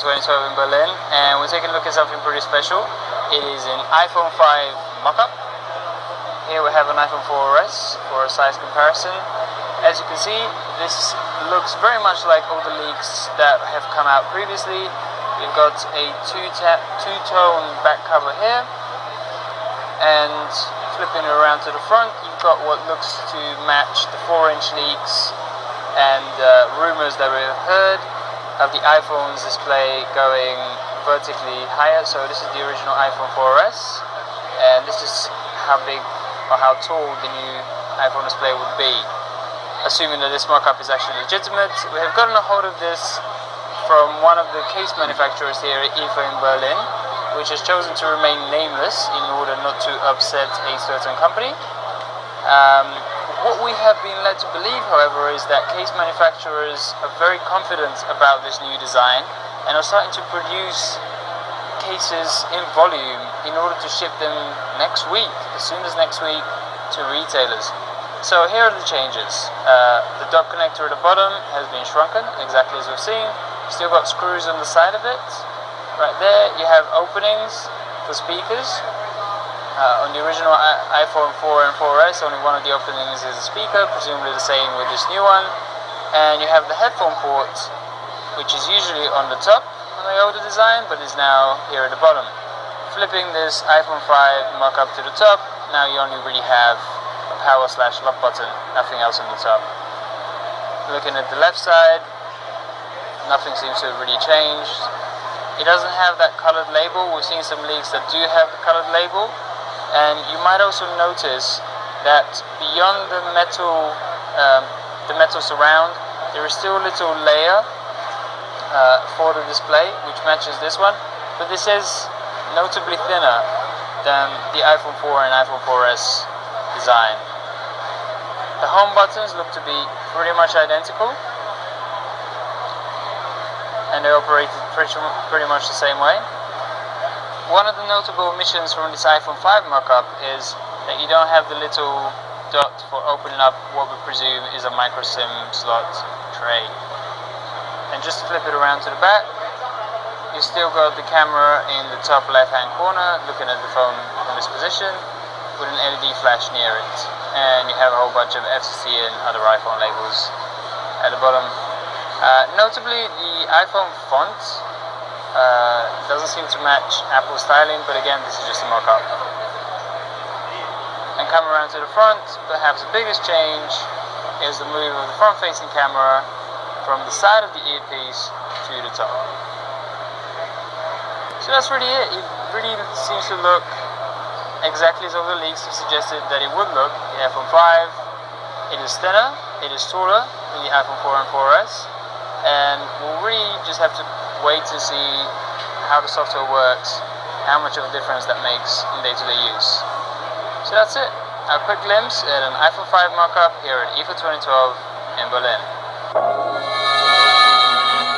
2012 in Berlin, and we're taking a look at something pretty special. It is an iPhone 5 Mockup. Here we have an iPhone 4S for a size comparison. As you can see, this looks very much like all the leaks that have come out previously. We've got a two-tone back cover here, and flipping it around to the front, you've got what looks to match the 4-inch leaks and rumors that we've heard of the iPhone's display going vertically higher. So this is the original iPhone 4S, and this is how big or how tall the new iPhone display would be, assuming that this mock-up is actually legitimate. We have gotten a hold of this from one of the case manufacturers here at IFA in Berlin, which has chosen to remain nameless in order not to upset a certain company. What we have been led to believe, however, is that case manufacturers are very confident about this new design and are starting to produce cases in volume in order to ship them next week, as soon as next week, to retailers. So here are the changes. The dock connector at the bottom has been shrunken, exactly as we've seen. Still got screws on the side of it. Right there you have openings for speakers. On the original iPhone 4 and 4S, only one of the openings is a speaker, presumably the same with this new one. And you have the headphone port, which is usually on the top on the older design, but is now here at the bottom. Flipping this iPhone 5 mock-up to the top, now you only really have a power/lock button, nothing else on the top. Looking at the left side, nothing seems to have really changed. It doesn't have that colored label. We've seen some leaks that do have the colored label. And you might also notice that beyond the metal surround, there is still a little layer for the display, which matches this one, but this is notably thinner than the iPhone 4 and iPhone 4S design. The home buttons look to be pretty much identical, and they operate pretty much the same way. One of the notable omissions from this iPhone 5 mock-up is that you don't have the little dot for opening up what we presume is a micro SIM slot tray. And just to flip it around to the back, you still got the camera in the top left-hand corner, looking at the phone from this position, with an LED flash near it. And you have a whole bunch of FCC and other iPhone labels at the bottom. Notably, the iPhone font doesn't seem to match Apple styling, but again, this is just a mock-up. And coming around to the front, perhaps the biggest change is the move of the front-facing camera from the side of the earpiece to the top. So that's really it. It really seems to look exactly as all the leaks have suggested that it would look. The iPhone 5, it is thinner, it is taller than the iPhone 4 and 4S, and we'll really just have to wait to see how the software works, how much of a difference that makes in day-to-day use. So that's it. A quick glimpse at an iPhone 5 mock-up here at IFA 2012 in Berlin.